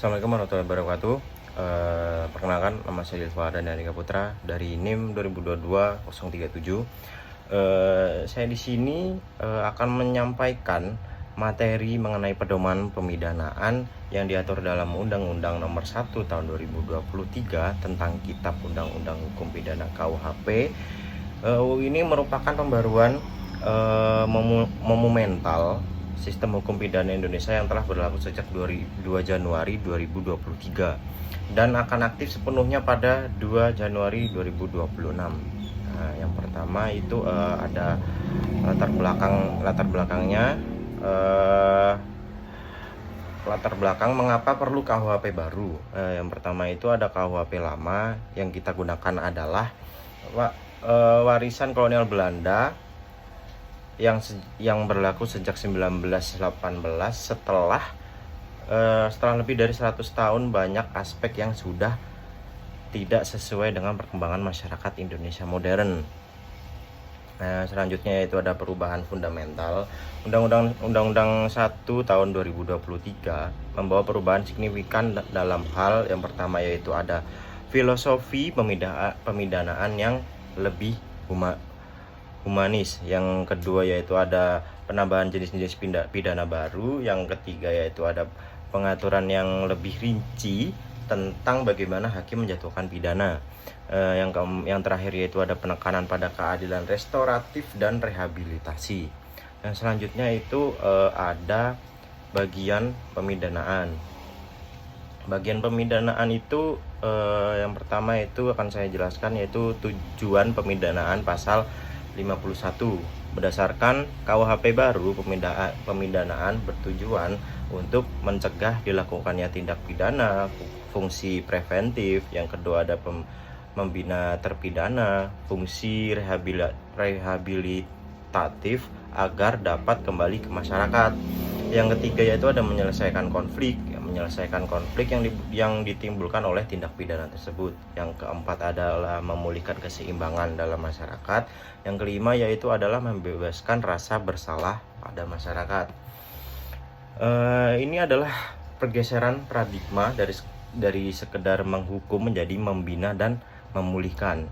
Assalamualaikum warahmatullahi wabarakatuh. Perkenalkan, nama saya Dilfa dan Andika Putra dari NIM 2022-037. Saya di sini akan menyampaikan materi mengenai pedoman pemidanaan yang diatur dalam Undang-Undang Nomor 1 Tahun 2023 tentang Kitab Undang-Undang Hukum Pidana KUHP. Ini merupakan pembaruan monumental sistem hukum pidana Indonesia yang telah berlaku sejak 2 Januari 2023 dan akan aktif sepenuhnya pada 2 Januari 2026. Yang pertama itu ada latar belakang mengapa perlu KUHP baru. Yang pertama itu ada KUHP lama yang kita gunakan adalah warisan kolonial Belanda yang berlaku sejak 1918. Setelah lebih dari 100 tahun, banyak aspek yang sudah tidak sesuai dengan perkembangan masyarakat Indonesia modern. Selanjutnya yaitu ada perubahan fundamental. Undang-Undang 1 tahun 2023 membawa perubahan signifikan dalam hal yang pertama yaitu ada filosofi pemidanaan yang lebih humanis. Yang kedua yaitu ada penambahan jenis-jenis pidana baru. Yang ketiga yaitu ada pengaturan yang lebih rinci tentang bagaimana hakim menjatuhkan pidana. Yang terakhir yaitu ada penekanan pada keadilan restoratif dan rehabilitasi. Yang selanjutnya itu ada bagian pemidanaan. Bagian pemidanaan itu yang pertama itu akan saya jelaskan yaitu tujuan pemidanaan pasal 51. Berdasarkan KUHP baru, pemidanaan bertujuan untuk mencegah dilakukannya tindak pidana, fungsi preventif. Yang kedua ada membina terpidana, fungsi rehabilitatif agar dapat kembali ke masyarakat. Yang ketiga yaitu ada menyelesaikan konflik yang ditimbulkan oleh tindak pidana tersebut. Yang keempat adalah memulihkan keseimbangan dalam masyarakat. Yang kelima yaitu adalah membebaskan rasa bersalah pada masyarakat. Ini adalah pergeseran paradigma dari sekedar menghukum menjadi membina dan memulihkan.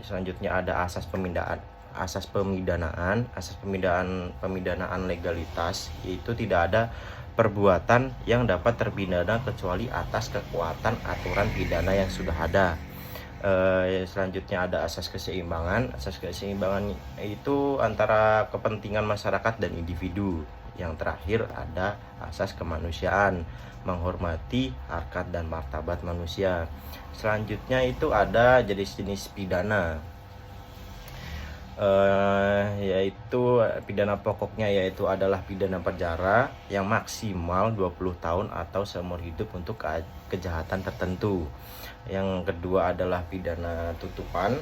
Selanjutnya ada asas pemidanaan legalitas, yaitu tidak ada perbuatan yang dapat terpidana kecuali atas kekuatan aturan pidana yang sudah ada. Selanjutnya ada asas keseimbangan. Asas keseimbangan itu antara kepentingan masyarakat dan individu. Yang terakhir ada asas kemanusiaan, menghormati harkat dan martabat manusia. Selanjutnya itu ada jenis-jenis pidana, yaitu pidana pokoknya yaitu adalah pidana penjara yang maksimal 20 tahun atau seumur hidup untuk kejahatan tertentu. Yang kedua adalah pidana tutupan,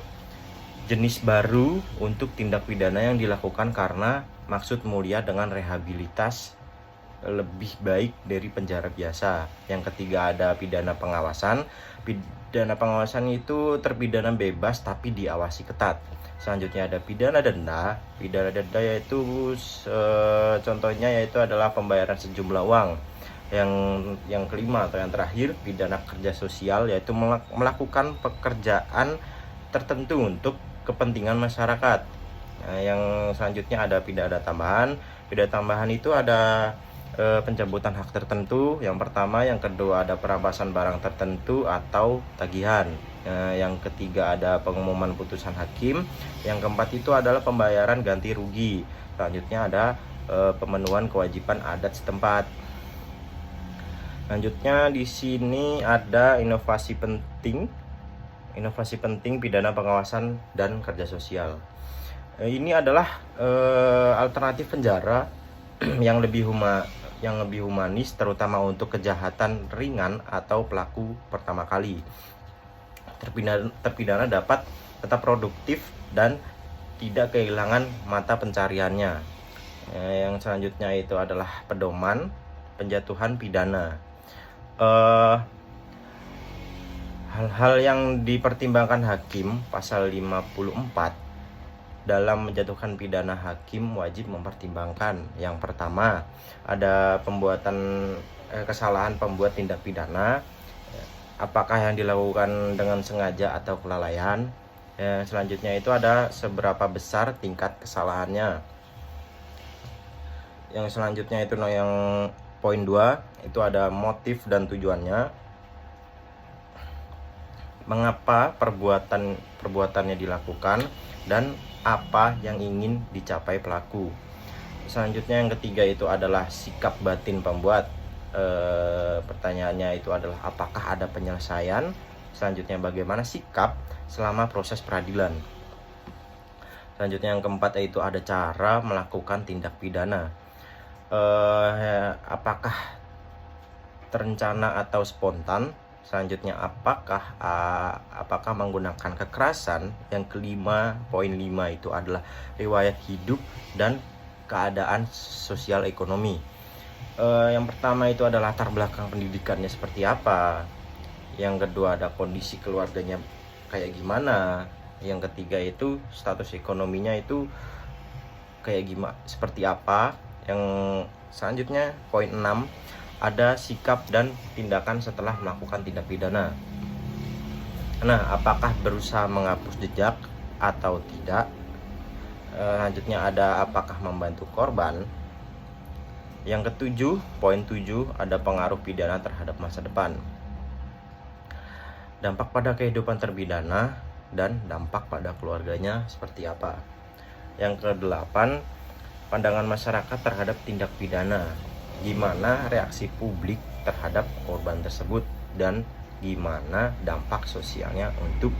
jenis baru untuk tindak pidana yang dilakukan karena maksud mulia dengan rehabilitas lebih baik dari penjara biasa. Yang ketiga ada pidana pengawasan. Pidana pengawasan itu terpidana bebas tapi diawasi ketat. Selanjutnya ada pidana denda. Pidana denda yaitu contohnya yaitu adalah pembayaran sejumlah uang. Yang kelima atau yang terakhir pidana kerja sosial, yaitu melakukan pekerjaan tertentu untuk kepentingan masyarakat. Yang selanjutnya ada pidana tambahan. Pidana tambahan itu ada pencabutan hak tertentu. Yang pertama, yang kedua ada perampasan barang tertentu atau tagihan. Yang ketiga ada pengumuman putusan hakim. Yang keempat itu adalah pembayaran ganti rugi. Selanjutnya ada pemenuhan kewajiban adat setempat. Selanjutnya di sini ada inovasi penting pidana pengawasan dan kerja sosial. Ini adalah alternatif penjara yang lebih humanis, terutama untuk kejahatan ringan atau pelaku pertama kali. Terpidana dapat tetap produktif dan tidak kehilangan mata pencariannya. Yang selanjutnya itu adalah pedoman penjatuhan pidana. Hal-hal yang dipertimbangkan hakim pasal 54 dalam menjatuhkan pidana, hakim wajib mempertimbangkan. Yang pertama, ada kesalahan pembuat tindak pidana, apakah yang dilakukan dengan sengaja atau kelalaian. Selanjutnya itu ada seberapa besar tingkat kesalahannya. Yang selanjutnya itu yang poin 2 itu ada motif dan tujuannya. Mengapa perbuatannya dilakukan dan apa yang ingin dicapai pelaku. Selanjutnya yang ketiga itu adalah sikap batin pembuat. Pertanyaannya itu adalah apakah ada penyelesaian. Selanjutnya bagaimana sikap selama proses peradilan. Selanjutnya yang keempat itu ada cara melakukan tindak pidana. Apakah terencana atau spontan. Selanjutnya apakah menggunakan kekerasan. Yang kelima, poin 5 itu adalah riwayat hidup dan keadaan sosial ekonomi. Yang pertama itu adalah latar belakang pendidikannya seperti apa. Yang kedua ada kondisi keluarganya kayak gimana. Yang ketiga itu status ekonominya itu kayak gimana, seperti apa. Yang selanjutnya poin 6 ada sikap dan tindakan setelah melakukan tindak pidana. Nah, apakah berusaha menghapus jejak atau tidak. Selanjutnya ada apakah membantu korban. Yang ketujuh, poin 7 ada pengaruh pidana terhadap masa depan. Dampak pada kehidupan terpidana dan dampak pada keluarganya seperti apa. Yang ke-8, pandangan masyarakat terhadap tindak pidana. Gimana reaksi publik terhadap korban tersebut dan gimana dampak sosialnya untuk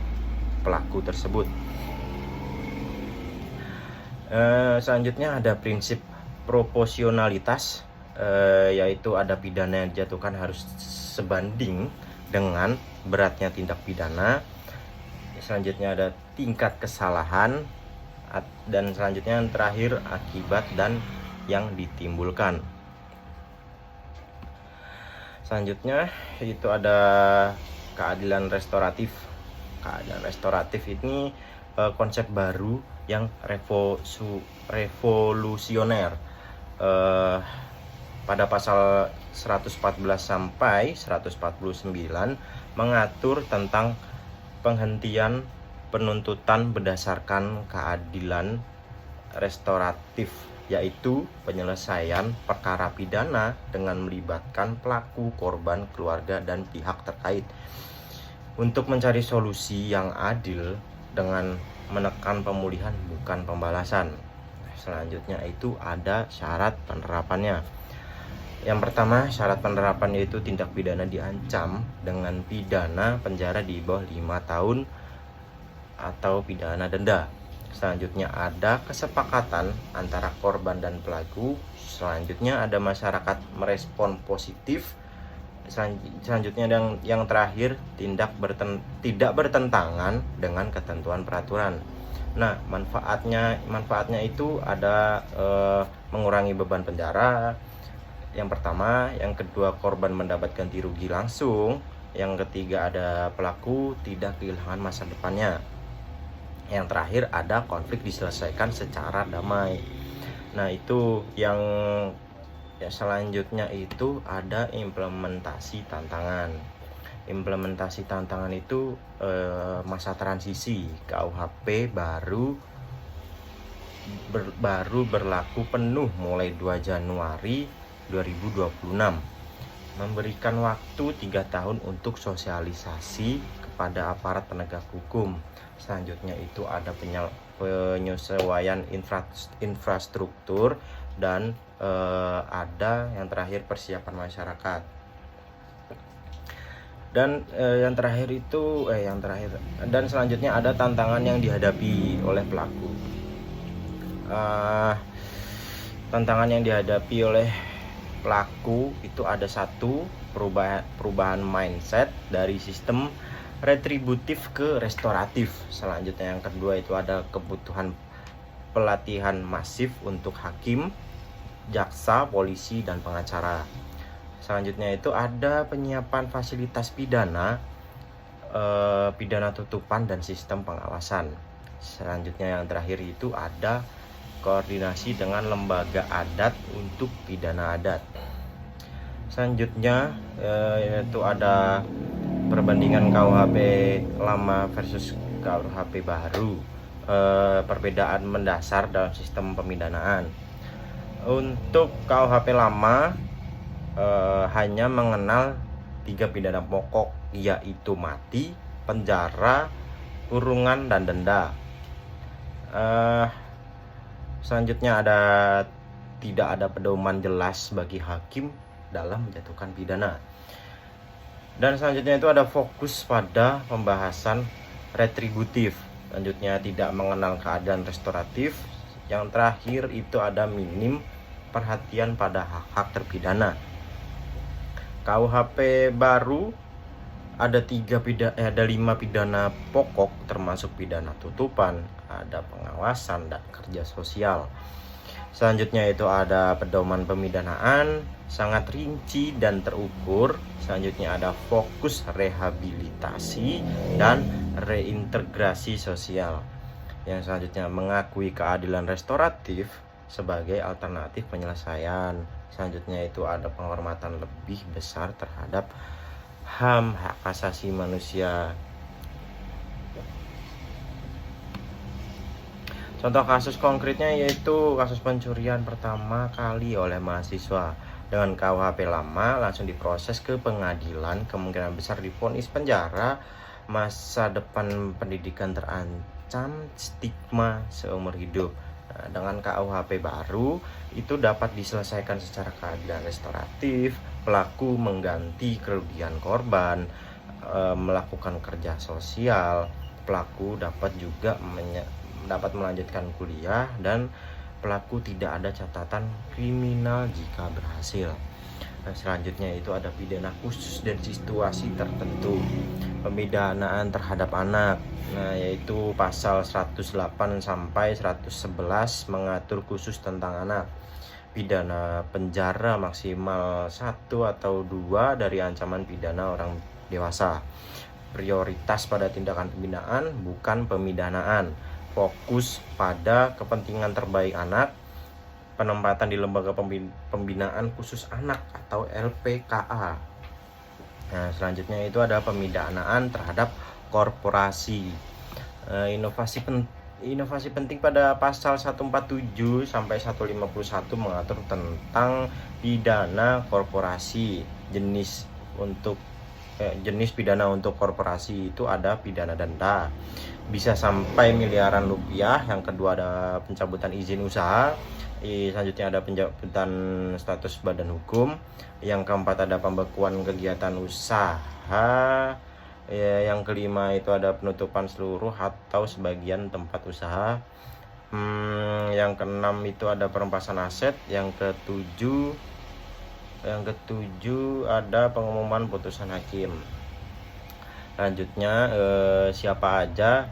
pelaku tersebut. Selanjutnya ada prinsip proporsionalitas, yaitu ada pidana yang dijatuhkan harus sebanding dengan beratnya tindak pidana. Selanjutnya ada tingkat kesalahan, dan selanjutnya yang terakhir akibat dan yang ditimbulkan. Selanjutnya itu ada keadilan restoratif. Keadilan restoratif ini konsep baru yang revolusioner. Pada pasal 114 sampai 149 mengatur tentang penghentian penuntutan berdasarkan keadilan restoratif, yaitu penyelesaian perkara pidana dengan melibatkan pelaku, korban, keluarga, dan pihak terkait untuk mencari solusi yang adil dengan menekan pemulihan bukan pembalasan. Selanjutnya itu ada syarat penerapannya. Yang pertama, syarat penerapan yaitu tindak pidana diancam dengan pidana penjara di bawah 5 tahun atau pidana denda. Selanjutnya ada kesepakatan antara korban dan pelaku. Selanjutnya ada masyarakat merespon positif. Selanjutnya yang terakhir tidak bertentangan dengan ketentuan peraturan. Nah, manfaatnya itu ada mengurangi beban penjara. Yang pertama, yang kedua korban mendapat ganti rugi langsung. Yang ketiga ada pelaku tidak kehilangan masa depannya. Yang terakhir ada konflik diselesaikan secara damai. Nah, itu yang selanjutnya itu ada implementasi tantangan. Implementasi tantangan itu masa transisi KUHP baru berlaku penuh mulai 2 Januari 2026. Memberikan waktu 3 tahun untuk sosialisasi kepada aparat penegak hukum. Selanjutnya itu ada penyesuaian infrastruktur dan ada yang terakhir persiapan masyarakat. Dan dan selanjutnya ada tantangan yang dihadapi oleh pelaku. Tantangan yang dihadapi oleh pelaku itu ada satu, perubahan mindset dari sistem retributif ke restoratif. Selanjutnya yang kedua itu ada kebutuhan pelatihan masif untuk hakim, jaksa, polisi, dan pengacara. Selanjutnya itu ada penyiapan fasilitas pidana, pidana tutupan, dan sistem pengawasan. Selanjutnya yang terakhir itu ada koordinasi dengan lembaga adat untuk pidana adat. Selanjutnya yaitu ada perbandingan KUHP lama versus KUHP baru. Perbedaan mendasar dalam sistem pemidanaan. Untuk KUHP lama hanya mengenal 3 pidana pokok, yaitu mati, penjara, kurungan, dan denda. Selanjutnya tidak ada pedoman jelas bagi hakim dalam menjatuhkan pidana. Dan selanjutnya itu ada fokus pada pembahasan retributif. Selanjutnya tidak mengenal keadaan restoratif. Yang terakhir itu ada minim perhatian pada hak-hak terpidana. KUHP baru ada 5 pidana pokok, termasuk pidana tutupan, ada pengawasan dan kerja sosial. Selanjutnya itu ada pedoman pemidanaan, sangat rinci dan terukur. Selanjutnya ada fokus rehabilitasi dan reintegrasi sosial. Yang selanjutnya mengakui keadilan restoratif sebagai alternatif penyelesaian. Selanjutnya itu ada penghormatan lebih besar terhadap HAM, hak asasi manusia. Contoh kasus konkretnya yaitu kasus pencurian pertama kali oleh mahasiswa. Dengan KUHP lama langsung diproses ke pengadilan, kemungkinan besar divonis penjara, masa depan pendidikan terancam, stigma seumur hidup. Nah, dengan KUHP baru itu dapat diselesaikan secara keadilan restoratif, pelaku mengganti kerugian korban, melakukan kerja sosial, pelaku dapat juga dapat melanjutkan kuliah, dan pelaku tidak ada catatan kriminal jika berhasil. Nah, selanjutnya itu ada pidana khusus dan situasi tertentu. Pemidanaan terhadap anak, nah yaitu pasal 108 sampai 111 mengatur khusus tentang anak. Pidana penjara maksimal 1 atau 2 dari ancaman pidana orang dewasa. Prioritas pada tindakan pembinaan bukan pemidanaan. Fokus pada kepentingan terbaik anak, penempatan di lembaga pembinaan khusus anak atau LPKA. Nah, selanjutnya itu ada pemidanaan terhadap korporasi. Inovasi penting pada pasal 147 sampai 151 mengatur tentang pidana korporasi. Jenis pidana untuk korporasi itu ada pidana denda, bisa sampai miliaran rupiah. Yang kedua ada pencabutan izin usaha. Selanjutnya ada pencabutan status badan hukum. Yang keempat ada pembekuan kegiatan usaha. Yang kelima itu ada penutupan seluruh atau sebagian tempat usaha. Yang keenam itu ada perampasan aset. Yang ketujuh ada pengumuman putusan hakim. Selanjutnya siapa aja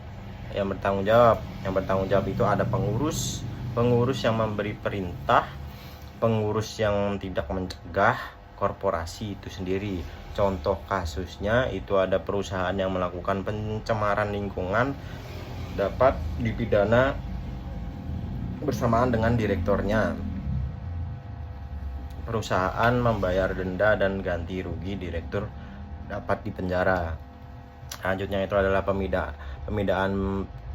yang bertanggung jawab? Yang bertanggung jawab itu ada pengurus yang memberi perintah, pengurus yang tidak mencegah, korporasi itu sendiri. Contoh kasusnya itu ada perusahaan yang melakukan pencemaran lingkungan, dapat dipidana bersamaan dengan direkturnya. Perusahaan membayar denda dan ganti rugi, direktur dapat dipenjara. Selanjutnya itu adalah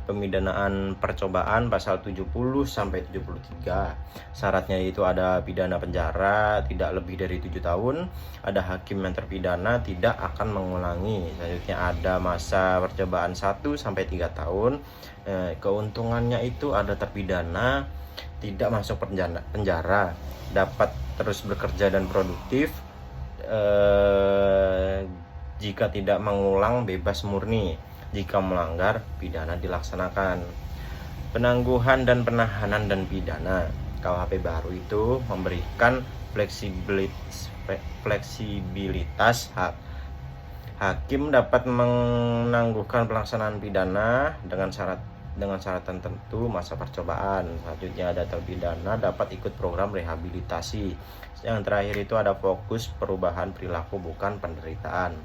pemidanaan percobaan pasal 70 sampai 73. Syaratnya itu ada pidana penjara tidak lebih dari 7 tahun, ada hakim yang terpidana tidak akan mengulangi. Selanjutnya ada masa percobaan 1 sampai 3 tahun. Keuntungannya itu ada terpidana tidak masuk penjara, dapat terus bekerja dan produktif, jika tidak mengulang bebas murni. Jika melanggar, pidana dilaksanakan. Penangguhan dan penahanan dan pidana. KUHP baru itu memberikan fleksibilitas hak. Hakim dapat menangguhkan pelaksanaan pidana dengan syarat tertentu masa percobaan. Selanjutnya ada terpidana dapat ikut program rehabilitasi. Yang terakhir itu ada fokus perubahan perilaku bukan penderitaan.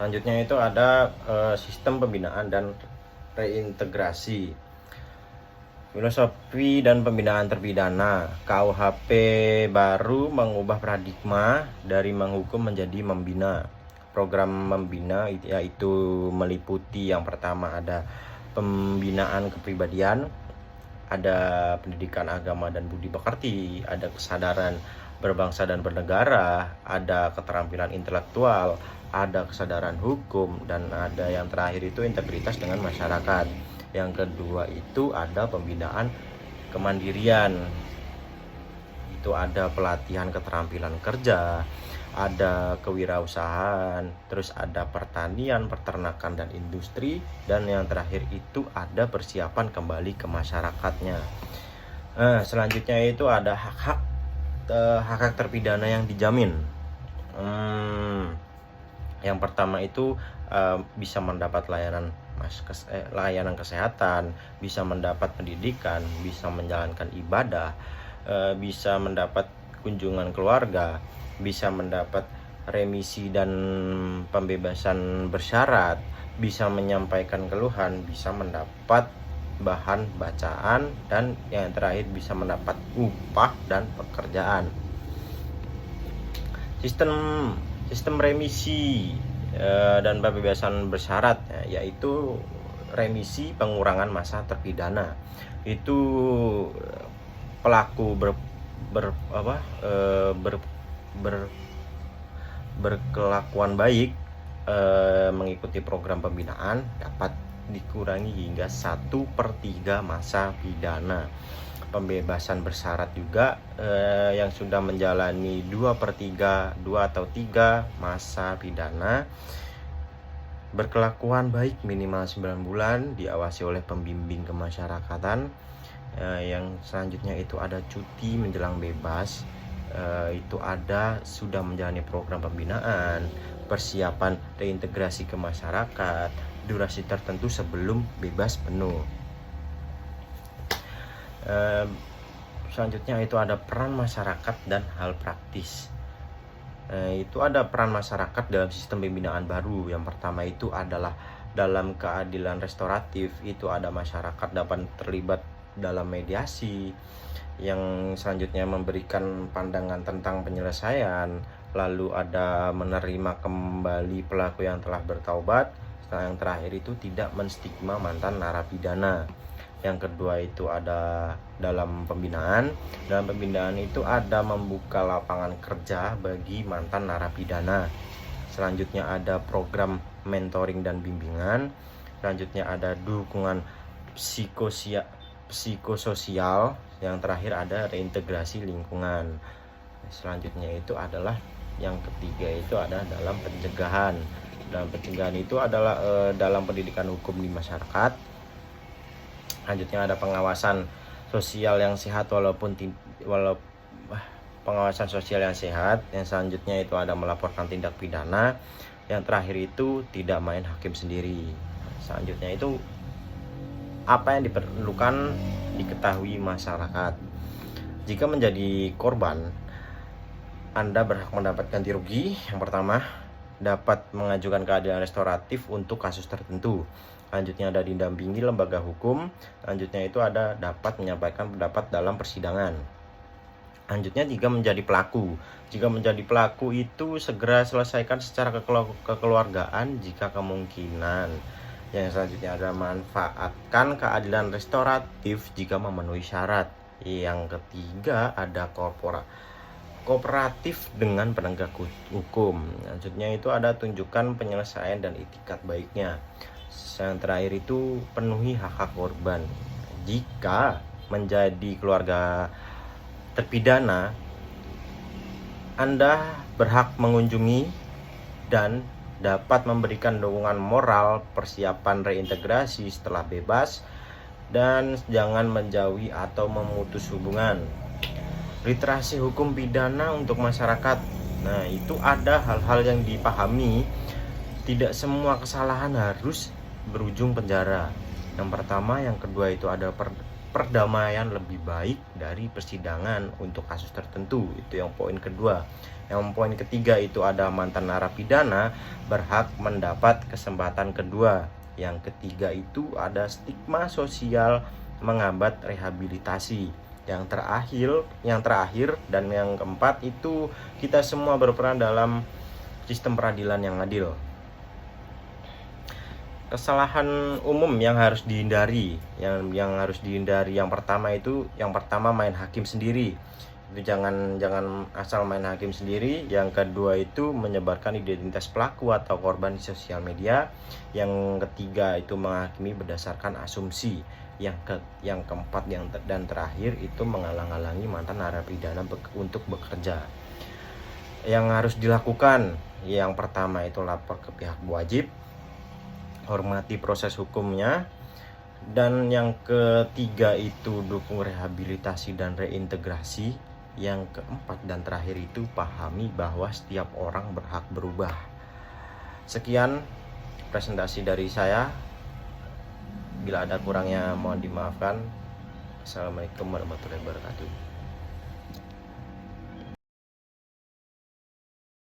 Selanjutnya itu ada sistem pembinaan dan reintegrasi. Filosofi dan pembinaan terpidana. KUHP baru mengubah paradigma dari menghukum menjadi membina. Program membina yaitu meliputi yang pertama ada pembinaan kepribadian, ada pendidikan agama dan budi pekerti, ada kesadaran berbangsa dan bernegara, ada keterampilan intelektual, ada kesadaran hukum, dan ada yang terakhir itu integritas dengan masyarakat. Yang kedua itu ada pembinaan kemandirian, itu ada pelatihan keterampilan kerja, ada kewirausahaan, terus ada pertanian, peternakan, dan industri, dan yang terakhir itu ada persiapan kembali ke masyarakatnya. Selanjutnya itu ada hak-hak terpidana yang dijamin. Yang pertama itu bisa mendapat layanan kesehatan, bisa mendapat pendidikan, bisa menjalankan ibadah, bisa mendapat kunjungan keluarga, bisa mendapat remisi dan pembebasan bersyarat, bisa menyampaikan keluhan, bisa mendapat bahan bacaan, dan yang terakhir bisa mendapat upah dan pekerjaan. Sistem remisi dan pembebasan bersyarat, yaitu remisi pengurangan masa terpidana. Itu pelaku berkelakuan baik mengikuti program pembinaan dapat dikurangi hingga 1/3 masa pidana. Pembebasan bersyarat juga yang sudah menjalani 2/3 atau 3 masa pidana berkelakuan baik minimal 9 bulan diawasi oleh pembimbing kemasyarakatan. Yang selanjutnya itu ada cuti menjelang bebas, itu ada sudah menjalani program pembinaan, persiapan reintegrasi ke masyarakat, durasi tertentu sebelum bebas penuh. Selanjutnya itu ada peran masyarakat dan hal praktis. Itu ada peran masyarakat dalam sistem pembinaan baru. Yang pertama itu adalah dalam keadilan restoratif, itu ada masyarakat dapat terlibat dalam mediasi. Yang selanjutnya memberikan pandangan tentang penyelesaian, lalu ada menerima kembali pelaku yang telah bertaubat. Yang terakhir itu tidak menstigma mantan narapidana. Yang kedua itu ada dalam pembinaan. Dalam pembinaan itu ada membuka lapangan kerja bagi mantan narapidana. Selanjutnya ada program mentoring dan bimbingan. Selanjutnya ada dukungan psikososial. Yang terakhir ada reintegrasi lingkungan. Selanjutnya itu adalah yang ketiga itu ada dalam pencegahan. Dalam pencegahan itu adalah dalam pendidikan hukum di masyarakat. Selanjutnya ada pengawasan sosial yang sehat pengawasan sosial yang sehat. Yang selanjutnya itu ada melaporkan tindak pidana. Yang terakhir itu tidak main hakim sendiri. Selanjutnya itu apa yang diperlukan diketahui masyarakat. Jika menjadi korban, Anda berhak mendapat ganti rugi. Yang pertama, dapat mengajukan keadilan restoratif untuk kasus tertentu. Selanjutnya ada didampingi lembaga hukum. Selanjutnya itu ada dapat menyampaikan pendapat dalam persidangan. Selanjutnya jika menjadi pelaku. Jika menjadi pelaku itu segera selesaikan secara kekeluargaan jika kemungkinan. Yang selanjutnya ada manfaatkan keadilan restoratif jika memenuhi syarat. Yang ketiga ada kooperatif dengan penegak hukum. Selanjutnya itu ada tunjukkan penyelesaian dan itikat baiknya. Yang terakhir itu penuhi hak-hak korban. Jika menjadi keluarga terpidana, Anda berhak mengunjungi dan dapat memberikan dukungan moral, persiapan reintegrasi setelah bebas, dan jangan menjauhi atau memutus hubungan. Literasi hukum pidana untuk masyarakat. Nah, itu ada hal-hal yang dipahami. Tidak semua kesalahan harus berujung penjara. Yang pertama, yang kedua itu ada perdamaian lebih baik dari persidangan untuk kasus tertentu. Itu yang poin kedua. Yang poin ketiga itu ada mantan narapidana berhak mendapat kesempatan kedua. Yang ketiga itu ada stigma sosial menghambat rehabilitasi. Yang terakhir dan yang keempat itu kita semua berperan dalam sistem peradilan yang adil. Kesalahan umum yang harus dihindari, yang harus dihindari yang pertama main hakim sendiri. Itu jangan asal main hakim sendiri. Yang kedua itu menyebarkan identitas pelaku atau korban di sosial media. Yang ketiga itu menghakimi berdasarkan asumsi. Yang keempat dan terakhir itu menghalang-halangi mantan narapidana untuk bekerja. Yang harus dilakukan, yang pertama itu lapor ke pihak wajib, hormati proses hukumnya, dan yang ketiga itu dukung rehabilitasi dan reintegrasi. Yang keempat dan terakhir itu pahami bahwa setiap orang berhak berubah. Sekian presentasi dari saya. Bila ada kurangnya mohon dimaafkan. Assalamualaikum warahmatullahi wabarakatuh.